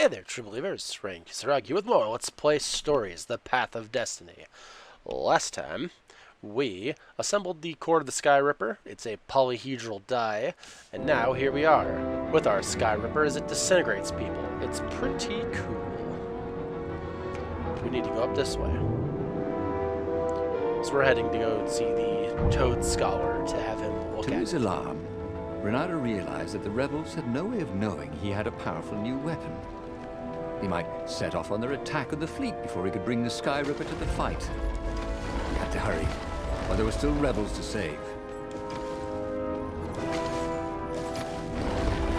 Hey there, true believers. Rank Saragi with more Let's Play Stories, The Path of Destiny. Last time, we assembled the core of the skyripper. It's a polyhedral die, and now here we are, with our skyripper as it disintegrates people. It's pretty cool. We need to go up this way. So we're heading to go see the Toad Scholar to have him look To at his it. alarm, Renato realized that the rebels had no way of knowing he had a powerful new weapon. He might set off on their attack on the fleet before he could bring the skyripper to the fight. He had to hurry, while there were still rebels to save.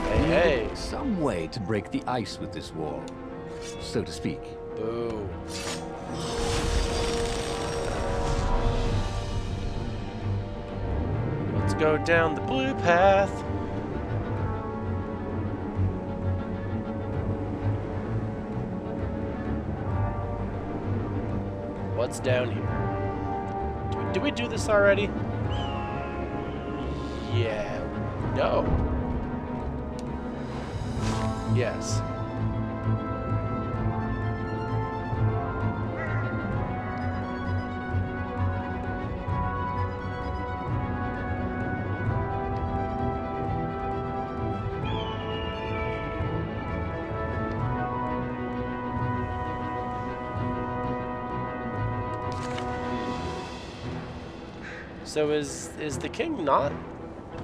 Hey, hey! Some way to break the ice with this wall, so to speak. Boo. Let's go down the blue path. What's down here? Did we do this already? Yeah. No. Yes. So is the king not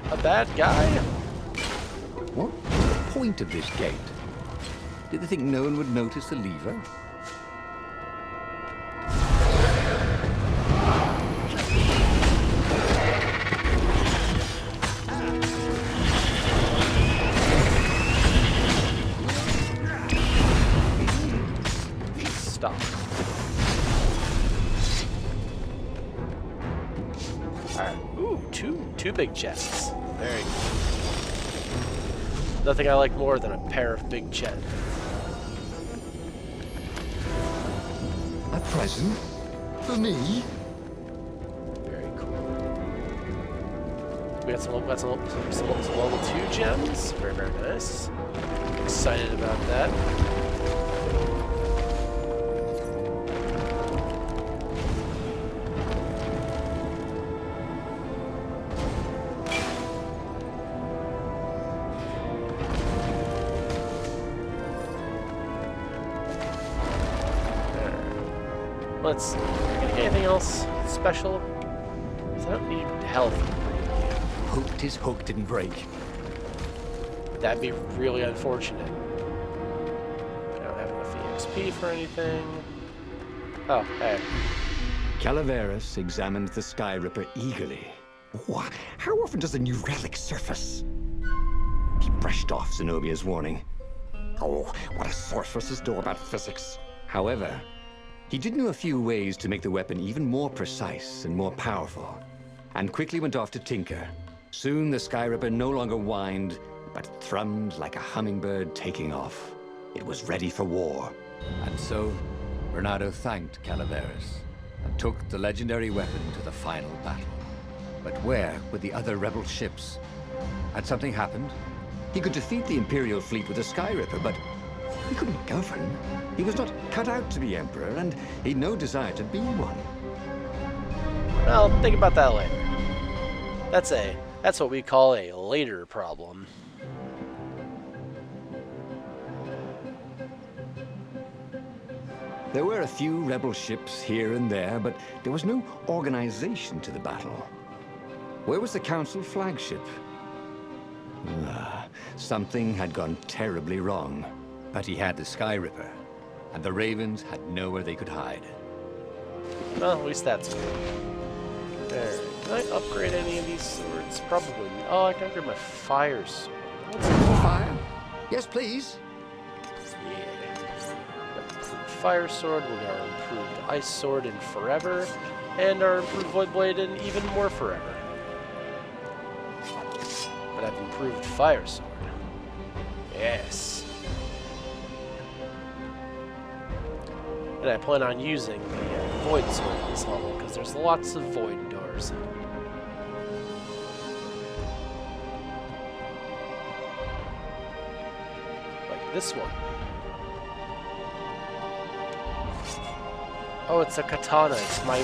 a bad guy? What was the point of this gate? Did they think no one would notice the lever? Stop. Alright. Ooh, two big chests. Very good. Nothing I like more than a pair of big chests. A present? For me? Very cool. We got some level 2 gems. Very, very nice. Excited about that. Let's see. Anything else special? 'Cause I don't need health. Hoped his hook didn't break. That'd be really unfortunate. I don't have enough EXP for anything. Oh, hey. Calaveras examined the skyripper eagerly. What? How often does a new relic surface? He brushed off Zenobia's warning. Oh, what a sorceress know about physics. However, he did know a few ways to make the weapon even more precise and more powerful, and quickly went off to tinker. Soon the skyripper no longer whined, but thrummed like a hummingbird taking off. It was ready for war. And so, Renato thanked Calaveras and took the legendary weapon to the final battle. But where were the other rebel ships? Had something happened? He could defeat the Imperial fleet with a skyripper, but he couldn't govern. He was not cut out to be emperor, and he'd no desire to be one. Well, think about that later. That's what we call a later problem. There were a few rebel ships here and there, but there was no organization to the battle. Where was the Council flagship? Something had gone terribly wrong. But he had the skyripper, and the Ravens had nowhere they could hide. Well, at least that's good. There. Can I upgrade any of these swords? Probably. Oh, I can upgrade my fire sword. What's Fire? Yes, please. Improved fire sword. We got our improved ice sword in forever, and our improved void blade in even more forever. But I've improved fire sword. Yes. And I plan on using the void sword at this level because there's lots of void doors. Like this one. Oh, it's a katana. It's my. I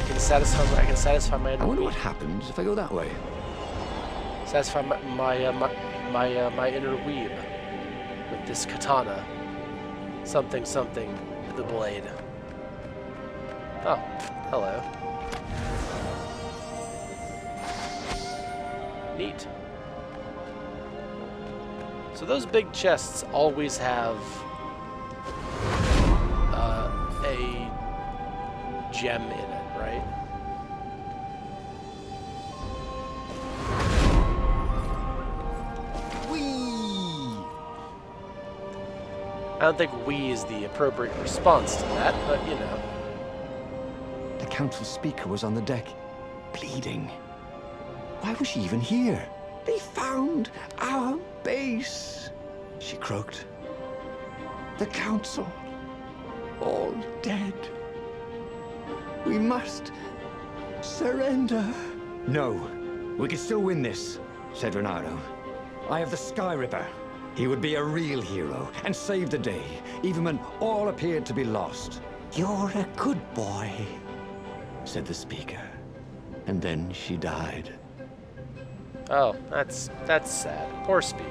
can satisfy my inner I wonder what weeb. happens if I go that way. Satisfy my inner weeb with this katana. Something the blade. Oh, hello. Neat. So those big chests always have a gem in it, right? Whee! I don't think "we" is the appropriate response to that, but you know. The council speaker was on the deck, bleeding. Why was she even here? They found our base, she croaked. The council, all dead. We must surrender. No, we can still win this, said Renato. I have the skyripper. He would be a real hero and save the day, even when all appeared to be lost. You're a good boy, said the speaker. And then she died. Oh, that's sad. Poor speaker.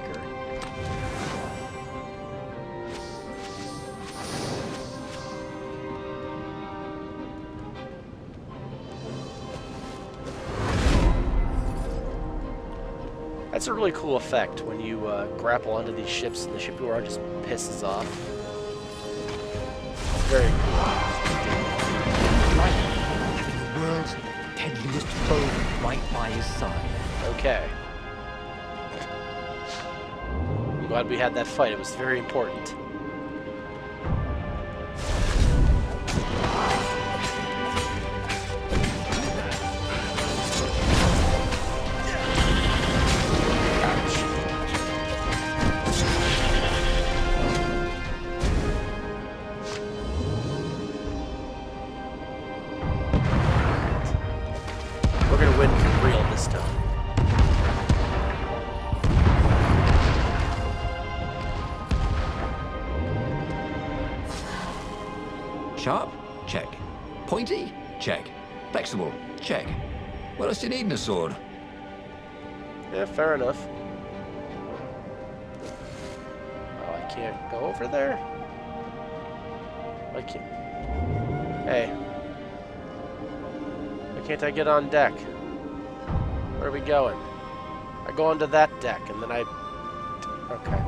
That's a really cool effect when you grapple onto these ships and the shipyard just pisses off. Very cool. Like having the world's deadliest foe right by his side. Okay. I'm glad we had that fight. It was very important. We're gonna win for real this time. Sharp? Check. Pointy? Check. Flexible? Check. What else do you need in a sword? Yeah, fair enough. Oh, I can't go over there? I can't. Hey. Why can't I get on deck? Where are we going? I go onto that deck and then I... Okay.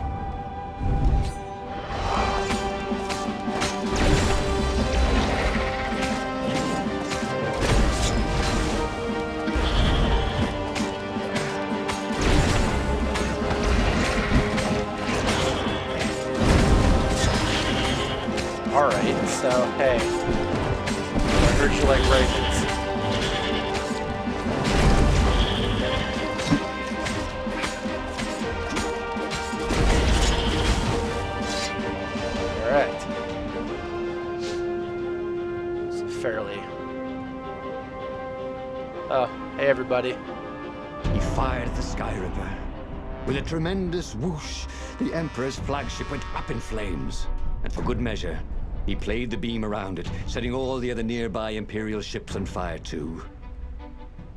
Alright, so, hey. I heard you like ravens. Alright. It's fairly... Oh, hey everybody. He fired at the skyripper. With a tremendous whoosh, the Emperor's flagship went up in flames. And for good measure, he played the beam around it, setting all the other nearby Imperial ships on fire too.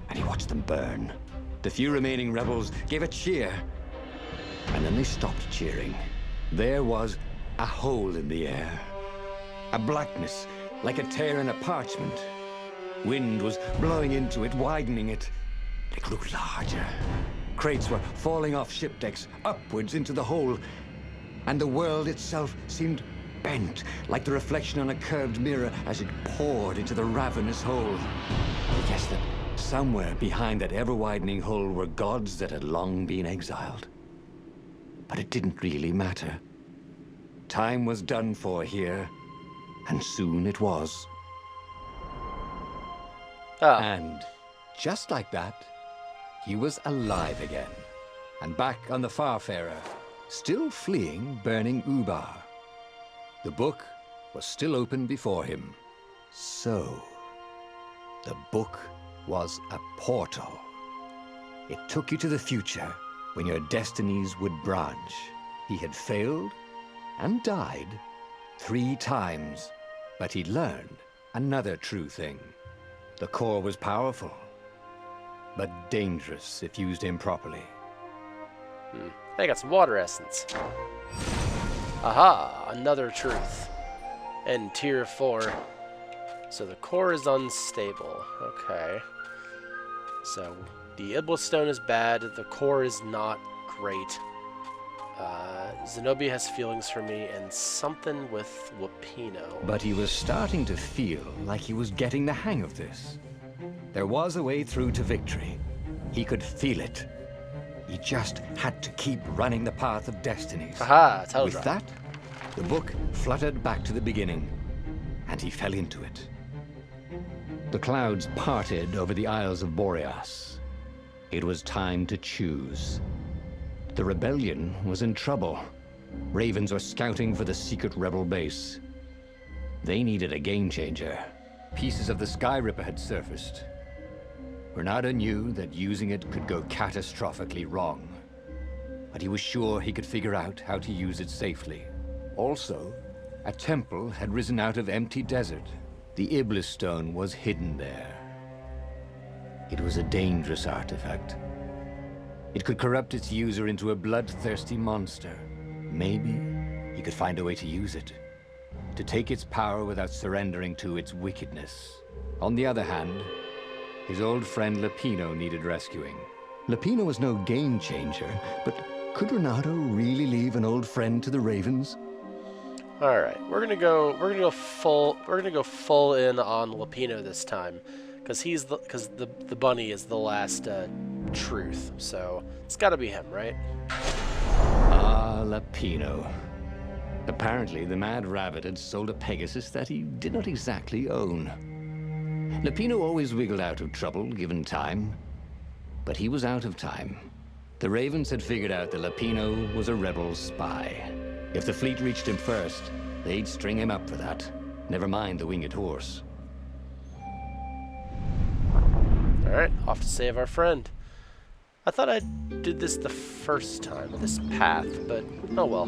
And he watched them burn. The few remaining rebels gave a cheer. And then they stopped cheering. There was a hole in the air. A blackness, like a tear in a parchment. Wind was blowing into it, widening it. It grew larger. Crates were falling off ship decks, upwards into the hole. And the world itself seemed bent, like the reflection on a curved mirror as it poured into the ravenous hole. I guessed that somewhere behind that ever-widening hole were gods that had long been exiled. But it didn't really matter. Time was done for here, and soon it was. Oh, And just like that, he was alive again, and back on the Farfarer, still fleeing burning Ubar. The book was still open before him. So, the book was a portal. It took you to the future, when your destinies would branch. He had failed and died 3 times, But he'd learned another true thing. The core was powerful, but dangerous if used improperly. I got some water essence. Aha! Another truth. And tier 4. So the core is unstable. Okay. So the Iblis stone is bad. The core is not great. Zenobia has feelings for me, and something with Lupino. But he was starting to feel like he was getting the hang of this. There was a way through to victory. He could feel it. He just had to keep running the path of destinies. Aha! Teledraw. With that, the book fluttered back to the beginning, and he fell into it. The clouds parted over the Isles of Boreas. It was time to choose. The rebellion was in trouble. Ravens were scouting for the secret rebel base. They needed a game-changer. Pieces of the skyripper had surfaced. Bernardo knew that using it could go catastrophically wrong, but he was sure he could figure out how to use it safely. Also, a temple had risen out of empty desert. The Iblis stone was hidden there. It was a dangerous artifact. It could corrupt its user into a bloodthirsty monster. Maybe he could find a way to use it, to take its power without surrendering to its wickedness. On the other hand, his old friend Lupino needed rescuing. Lupino was no game changer, but could Renato really leave an old friend to the Ravens? All right, we're gonna go full in on Lupino this time, because the bunny is the last truth. So it's got to be him, right? Ah, Lupino. Apparently, the Mad Rabbit had sold a Pegasus that he did not exactly own. Lupino always wiggled out of trouble, given time. But he was out of time. The Ravens had figured out that Lupino was a rebel spy. If the fleet reached him first, they'd string him up for that. Never mind the winged horse. Alright, off to save our friend. I thought I did this the first time, this path, but oh well.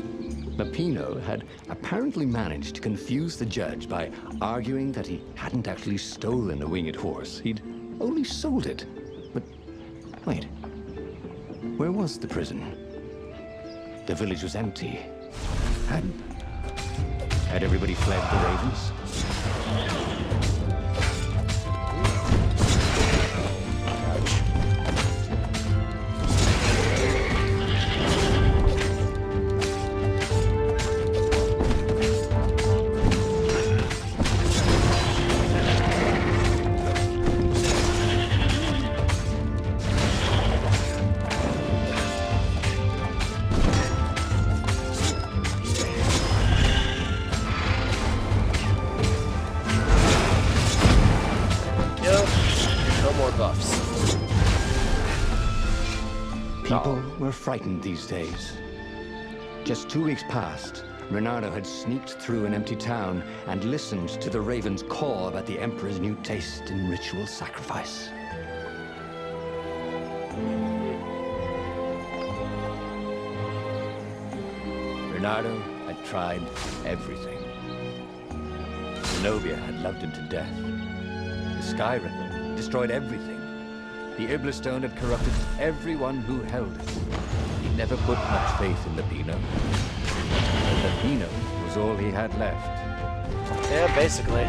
Lupino had apparently managed to confuse the judge by arguing that he hadn't actually stolen a winged horse. He'd only sold it. But wait, where was the prison? The village was empty. Had everybody fled the Ravens? People were frightened these days. Just 2 weeks past, Renato had sneaked through an empty town and listened to the Ravens call about the Emperor's new taste in ritual sacrifice. Renato had tried everything. Zenobia had loved him to death. The skyripper destroyed everything. The Iblis stone had corrupted everyone who held it. He never put much faith in Lupino. And Lupino was all he had left. Yeah, basically.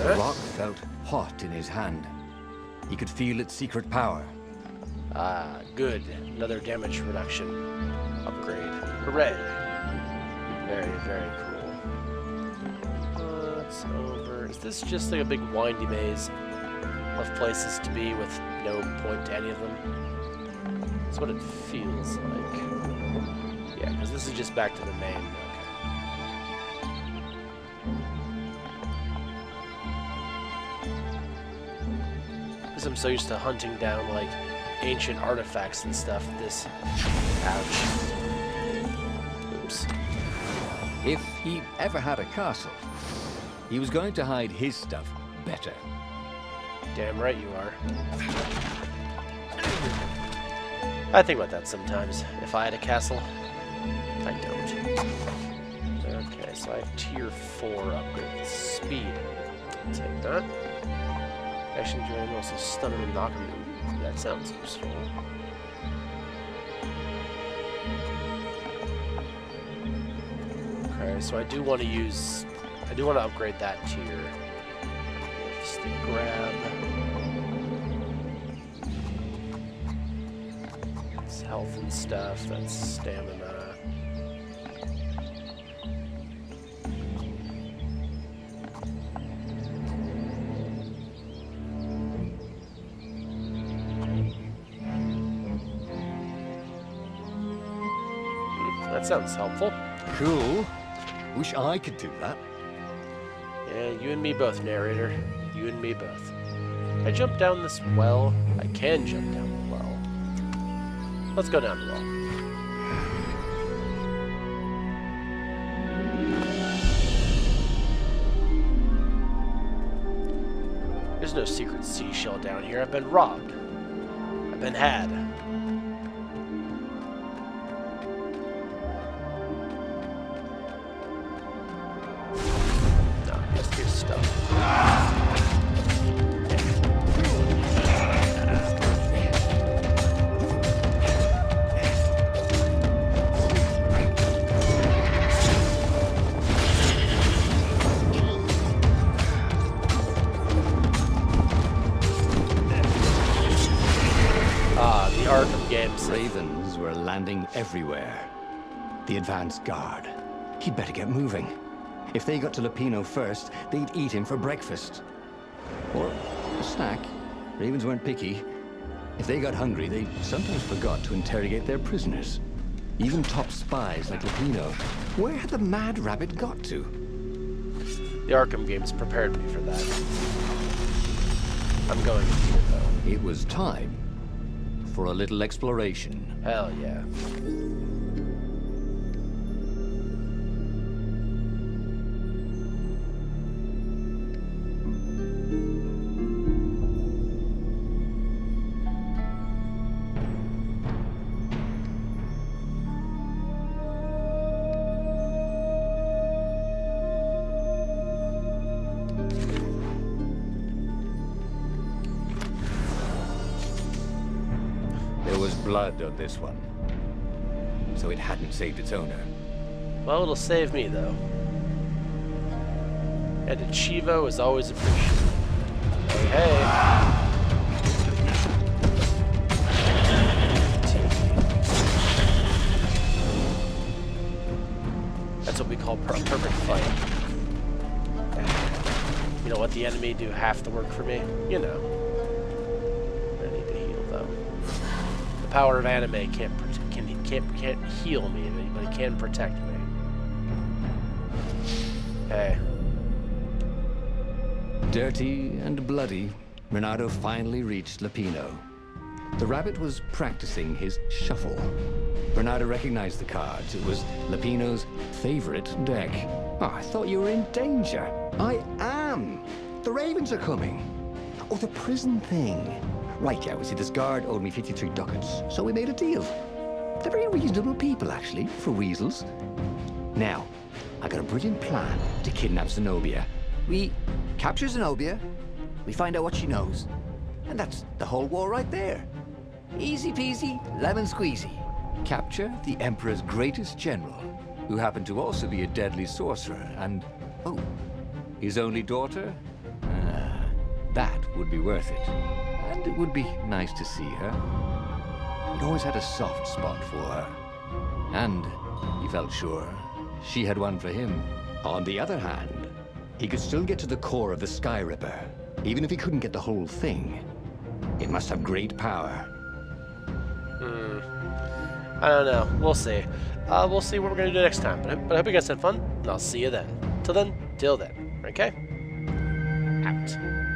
The rock felt hot in his hand. He could feel its secret power. Ah, good. Another damage reduction. Upgrade. Hooray. Very, very cool. It's over. Is this just like a big windy maze of places to be with no point to any of them? That's what it feels like. Yeah, because this is just back to the main. Because I'm so used to hunting down like ancient artifacts and stuff. This. Ouch. Oops. If he ever had a castle, he was going to hide his stuff better. Damn right you are. I think about that sometimes. If I had a castle, I don't. Okay, so I have tier 4 upgrade. Speed. I'll take that. Action drain, also stun him and knock him. That sounds useful. Okay, so I do want to upgrade that tier. Just to grab. It's health and stuff, that's stamina. That sounds helpful. Cool. Wish I could do that. Yeah, you and me both, narrator. You and me both. I jump down this well. I can jump down the well. Let's go down the well. There's no secret seashell down here. I've been robbed. I've been had. Ravens were landing everywhere. The advance guard. He'd better get moving. If they got to Lupino first, they'd eat him for breakfast. Or a snack. Ravens weren't picky. If they got hungry, they sometimes forgot to interrogate their prisoners. Even top spies like Lupino. Where had the mad rabbit got to? The Arkham games prepared me for that. I'm going in here, though. It was time for a little exploration. Hell yeah. There was blood on this one, so it hadn't saved its owner. Well, it'll save me, though. And a Chivo is always appreciated. Hey, hey. That's what we call a perfect fight. You know what? The enemy do half the work for me. You know. I need to heal, though. The power of anime can't heal me, but it can protect me. Hey. Dirty and bloody, Renato finally reached Lupino. The rabbit was practicing his shuffle. Renato recognized the cards. It was Lupino's favorite deck. Oh, I thought you were in danger. I am. The ravens are coming. Oh, the prison thing. Right, yeah, see, this guard owed me 53 ducats, so we made a deal. They're very reasonable people, actually, for weasels. Now, I got a brilliant plan to kidnap Zenobia. We capture Zenobia, we find out what she knows, and that's the whole war right there. Easy peasy, lemon squeezy. Capture the Emperor's greatest general, who happened to also be a deadly sorcerer, and, oh, his only daughter? That would be worth it. And it would be nice to see her. He'd always had a soft spot for her. And he felt sure she had one for him. On the other hand, he could still get to the core of the skyripper, even if he couldn't get the whole thing. It must have great power. I don't know. We'll see. We'll see what we're going to do next time. But I hope you guys had fun, and I'll see you then. Till then, till then. Okay? Out.